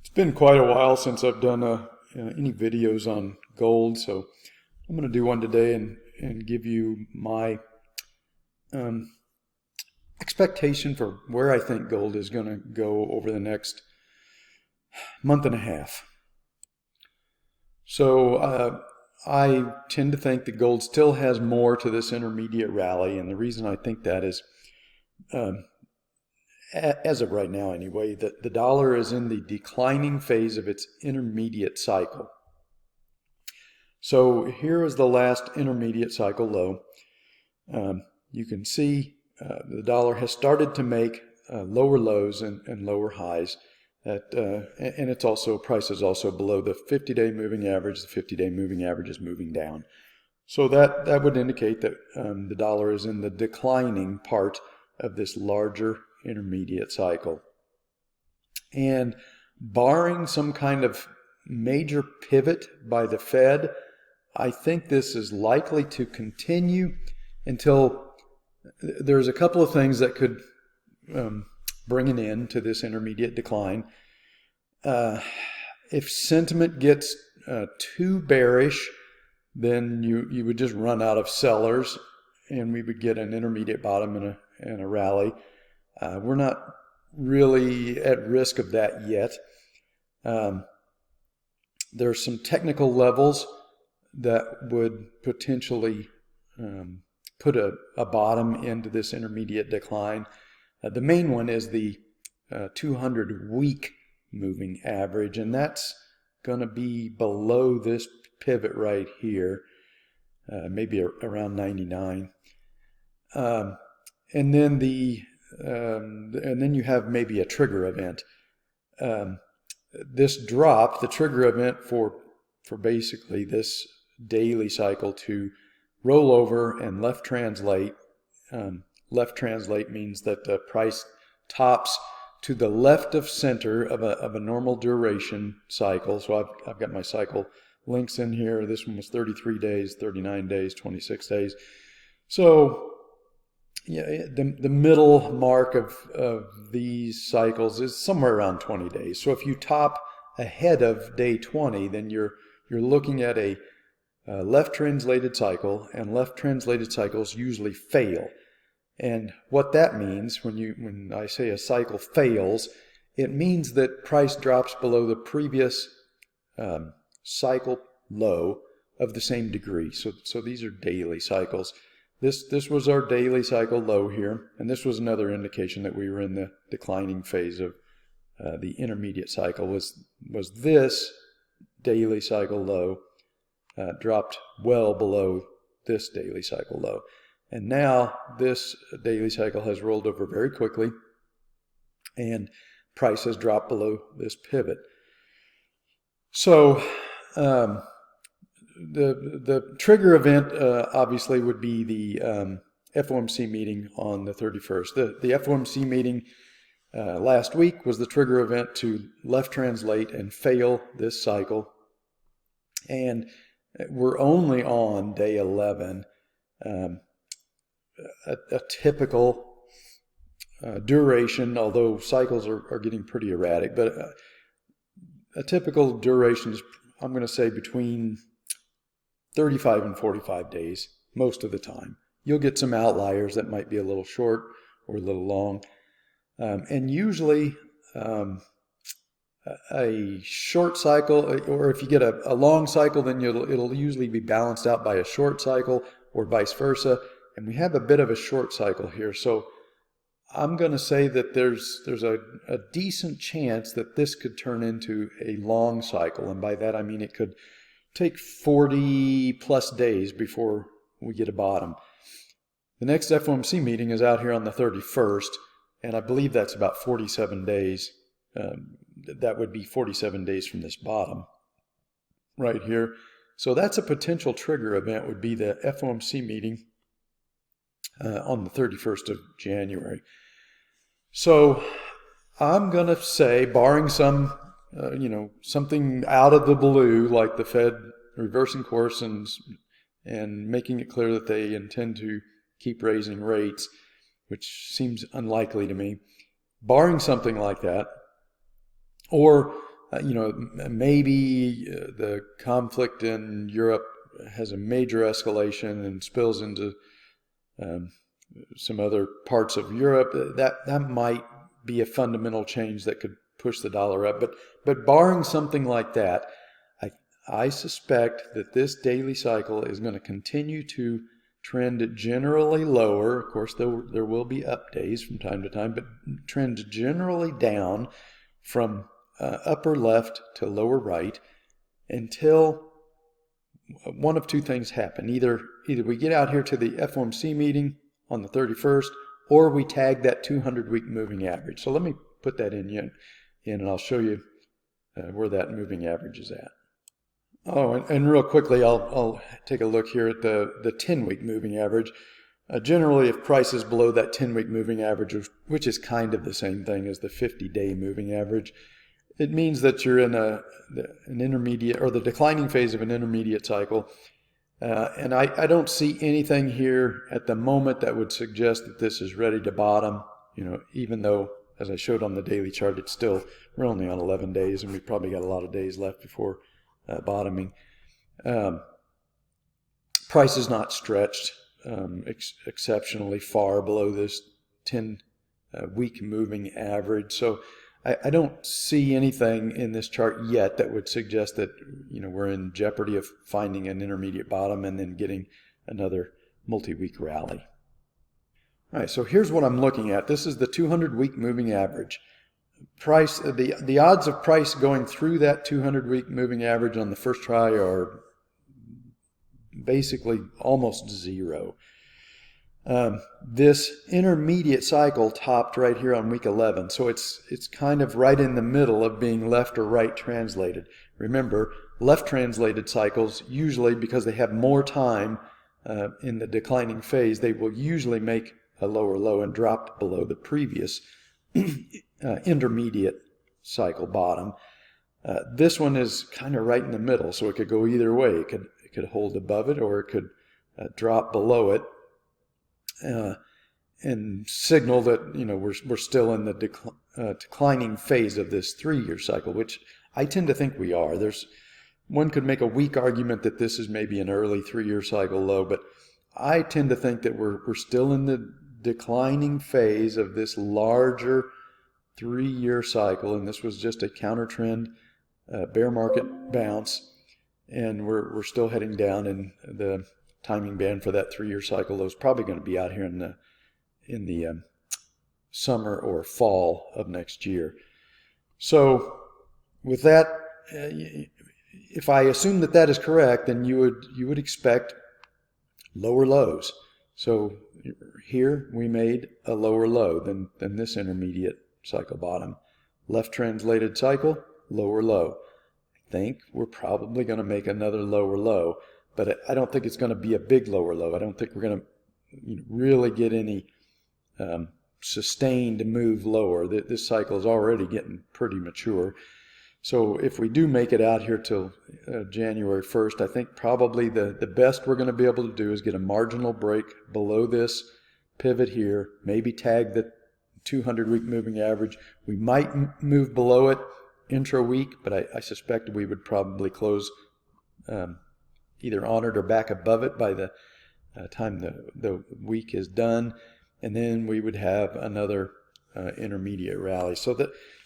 It's been quite a while since I've done any videos on gold, so I'm going to do one today and give you my um, expectation for where I think gold is going to go over the next month and a half. So I tend to think that gold still has more to this intermediate rally, and the reason I think that is, um, as of right now anyway, that the dollar is in the declining phase of its intermediate cycle. So here is the last intermediate cycle low. You can see the dollar has started to make lower lows and lower highs. And it's also, price is also below the 50-day moving average. The 50-day moving average is moving down. So that would indicate that the dollar is in the declining part of this larger intermediate cycle. And barring some kind of major pivot by the Fed, I think this is likely to continue until there's a couple of things that could bring an end to this intermediate decline. If sentiment gets too bearish, then you would just run out of sellers and we would get an intermediate bottom and a rally. We're not really at risk of that yet. There's some technical levels that would potentially put a bottom into this intermediate decline. The main one is the 200-week moving average, and that's going to be below this pivot right here, maybe around 99. And then you have maybe a trigger event. This drop, the trigger event for basically this daily cycle to roll over and left translate. Left translate means that the price tops to the left of center of a normal duration cycle. So I've got my cycle links in here. This one was 33 days, 39 days, 26 days. So yeah, the middle mark of these cycles is somewhere around 20 days. So if you top ahead of day 20, then you're looking at a left translated cycle, and left translated cycles usually fail. And what that means when I say a cycle fails, it means that price drops below the previous cycle low of the same degree. So these are daily cycles. This was our daily cycle low here, and this was another indication that we were in the declining phase of the intermediate cycle. Was this daily cycle low dropped well below this daily cycle low. And now this daily cycle has rolled over very quickly, and price has dropped below this pivot. So the trigger event obviously would be the FOMC meeting on the 31st. The FOMC meeting last week was the trigger event to left translate and fail this cycle. And we're only on day 11. A typical duration, although cycles are getting pretty erratic, but a typical duration is, I'm going to say, between 35 and 45 days most of the time. You'll get some outliers that might be a little short or a little long. And usually a short cycle, or if you get a long cycle, then it'll usually be balanced out by a short cycle or vice versa. And we have a bit of a short cycle here. So I'm going to say that there's a decent chance that this could turn into a long cycle. And by that I mean it could take 40 plus days before we get a bottom. The next FOMC meeting is out here on the 31st, and I believe that's about 47 days. That would be 47 days from this bottom right here. So that's a potential trigger event, would be the FOMC meeting on the 31st of January. So I'm going to say, barring some, something out of the blue, like the Fed reversing course and making it clear that they intend to keep raising rates, which seems unlikely to me. Barring something like that, or maybe the conflict in Europe has a major escalation and spills into some other parts of Europe. That might be a fundamental change that could push the dollar up. But barring something like that, I suspect that this daily cycle is going to continue to trend generally lower. Of course, there will be up days from time to time, but trend generally down from upper left to lower right until one of two things happen. Either we get out here to the FOMC meeting on the 31st, or we tag that 200-week moving average. So let me put that in and I'll show you where that moving average is at. Oh, and real quickly, I'll take a look here at the 10-week moving average. Generally, if price is below that 10-week moving average, which is kind of the same thing as the 50-day moving average, it means that you're in an intermediate, or the declining phase of an intermediate cycle. And I don't see anything here at the moment that would suggest that this is ready to bottom, even though, as I showed on the daily chart, we're only on 11 days, and we've probably got a lot of days left before bottoming. Price is not stretched exceptionally far below this 10-week moving average. So I don't see anything in this chart yet that would suggest that we're in jeopardy of finding an intermediate bottom and then getting another multi-week rally. All right, so here's what I'm looking at. This is the 200-week moving average. Price, the odds of price going through that 200-week moving average on the first try are basically almost zero. This intermediate cycle topped right here on week 11, so it's kind of right in the middle of being left or right translated. Remember, left translated cycles, usually because they have more time in the declining phase, they will usually make a lower low and drop below the previous intermediate cycle bottom. This one is kind of right in the middle, so it could go either way. It could hold above it, or it could drop below it, and signal that we're still in the declining phase of this 3-year cycle, which I tend to think we are. One could make a weak argument that this is maybe an early 3-year cycle low, but I tend to think that we're still in the declining phase of this larger 3-year cycle, and this was just a counter trend bear market bounce, and we're still heading down, and the timing band for that 3-year cycle is probably going to be out here in the summer or fall of next year. So with that, if I assume that is correct, then you would expect lower lows. So here we made a lower low than this intermediate cycle bottom. Left translated cycle, lower low. I think we're probably going to make another lower low, but I don't think it's going to be a big lower low. I don't think we're going to really get any sustained move lower. This cycle is already getting pretty mature. So if we do make it out here till January 1st, I think probably the best we're going to be able to do is get a marginal break below this pivot here, maybe tag the 200-week moving average. We might move below it intra-week, but I suspect we would probably close either on it or back above it by the time the week is done, and then we would have another intermediate rally. So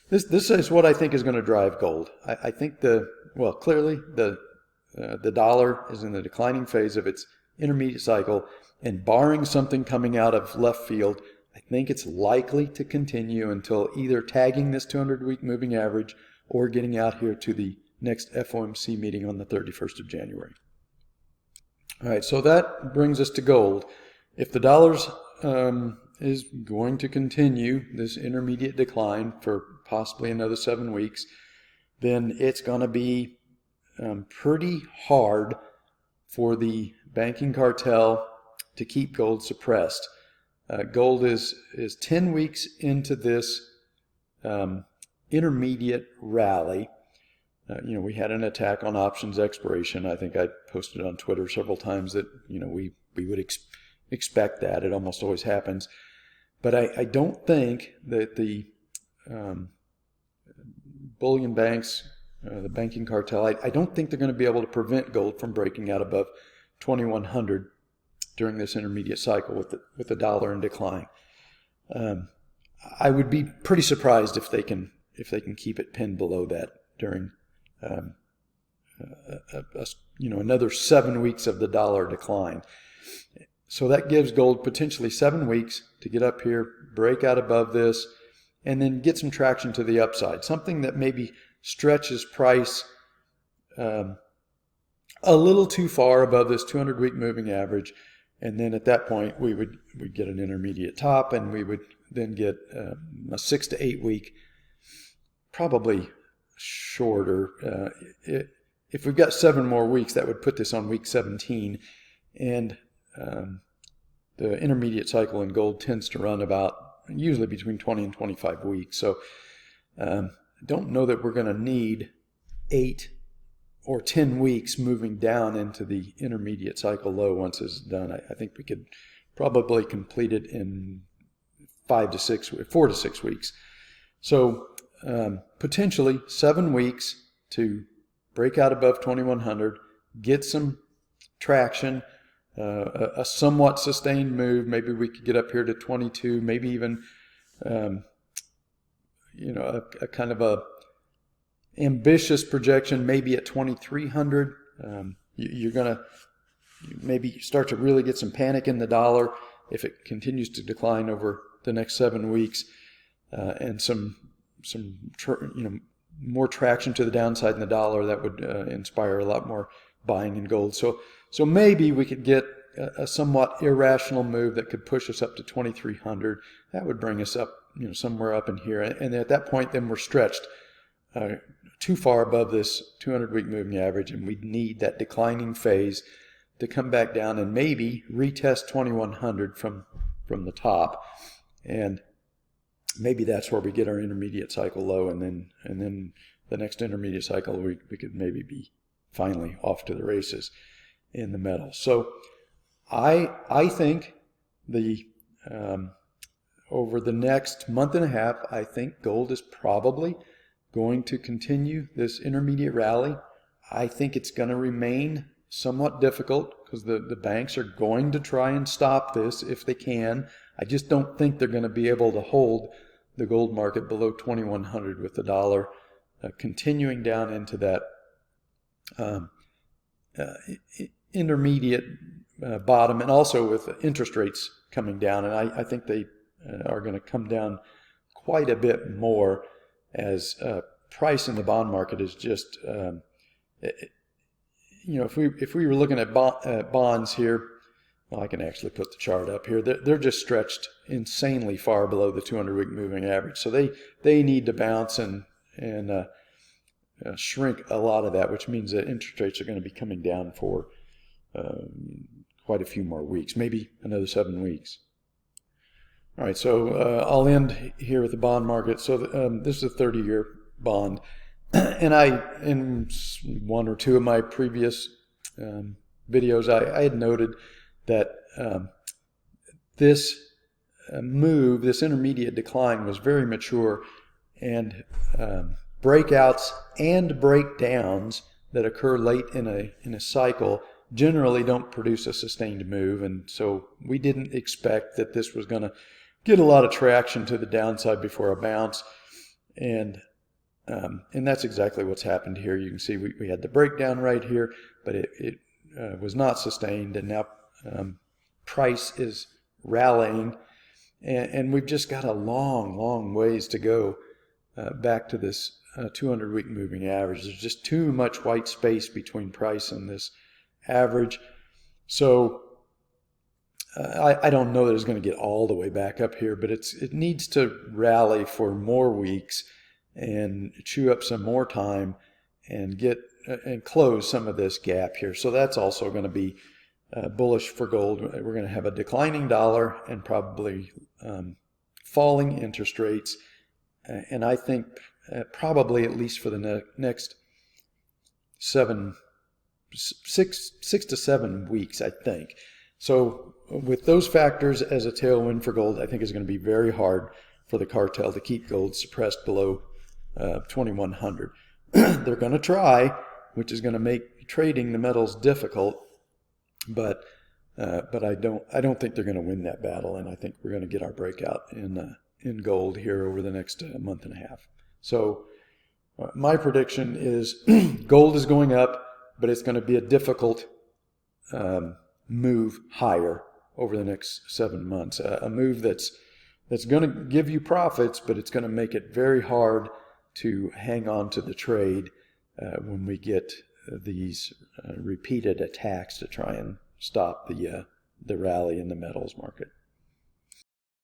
this is what I think is going to drive gold. I think clearly the dollar is in the declining phase of its intermediate cycle, and barring something coming out of left field, I think it's likely to continue until either tagging this 200-week moving average or getting out here to the next FOMC meeting on the 31st of January. All right, so that brings us to gold. If the dollar's is going to continue this intermediate decline for possibly another 7 weeks, then it's going to be pretty hard for the banking cartel to keep gold suppressed. Gold is 10 weeks into this intermediate rally. We had an attack on options expiration. I think I posted on Twitter several times that we would expect that. It almost always happens. But I don't think that the bullion banks the banking cartel, I don't think they're going to be able to prevent gold from breaking out above 2100 during this intermediate cycle with the dollar in decline. I would be pretty surprised if they can keep it pinned below that during another 7 weeks of the dollar decline. So that gives gold potentially 7 weeks to get up here, break out above this, and then get some traction to the upside. Something that maybe stretches price a little too far above this 200-week moving average. And then at that point, we'd get an intermediate top, and we would then get a 6 to 8 week, probably shorter. If we've got 7 more weeks, that would put this on week 17. And the intermediate cycle in gold tends to run about usually between 20 and 25 weeks. So I don't know that we're going to need 8 or 10 weeks moving down into the intermediate cycle low once it's done. I think we could probably complete it in 4 to 6 weeks. So potentially 7 weeks to break out above 2100, get some traction, a somewhat sustained move. Maybe we could get up here to 22, maybe even a kind of a ambitious projection, maybe at 2300. You're going to maybe start to really get some panic in the dollar if it continues to decline over the next 7 weeks, and some more traction to the downside in the dollar. That would inspire a lot more buying in gold. So maybe we could get a somewhat irrational move that could push us up to 2300. That would bring us up, somewhere up in here. And at that point, then we're stretched too far above this 200-week moving average, and we'd need that declining phase to come back down and maybe retest 2100 from the top. And maybe that's where we get our intermediate cycle low, and then the next intermediate cycle we could maybe be finally off to the races in the metal. So I think over the next month and a half, I think gold is probably going to continue this intermediate rally. I think it's going to remain somewhat difficult because the banks are going to try and stop this if they can. I just don't think they're going to be able to hold the gold market below 2100 with the dollar continuing down into that intermediate bottom, and also with interest rates coming down. And I think they are going to come down quite a bit more as price in the bond market is just, if we were looking at bonds here, well, I can actually put the chart up here. They're just stretched insanely far below the 200-week moving average. So they need to bounce and shrink a lot of that, which means that interest rates are going to be coming down for quite a few more weeks, maybe another 7 weeks. All right, so I'll end here with the bond market. So this is a 30-year bond, and in one or two of my previous videos, I had noted that this intermediate decline was very mature, and breakouts and breakdowns that occur late in a cycle generally don't produce a sustained move, and so we didn't expect that this was going to get a lot of traction to the downside before a bounce, and that's exactly what's happened here. You can see we had the breakdown right here, but it was not sustained, and now price is rallying, and we've just got a long ways to go back to this 200-week moving average. There's just too much white space between price and this average. So I don't know that it's going to get all the way back up here, but it needs to rally for more weeks and chew up some more time and close some of this gap here. So that's also going to be bullish for gold. We're going to have a declining dollar and probably falling interest rates, and I think probably at least for the next 6 to 7 weeks, I think. So with those factors as a tailwind for gold, I think it's going to be very hard for the cartel to keep gold suppressed below 2100. They're going to try, which is going to make trading the metals difficult, but I don't think they're going to win that battle, and I think we're going to get our breakout in gold here over the next month and a half. So my prediction is gold is going up, but it's going to be a difficult move higher over the next 7 months. A move that's going to give you profits, but it's going to make it very hard to hang on to the trade when we get these repeated attacks to try and stop the rally in the metals market.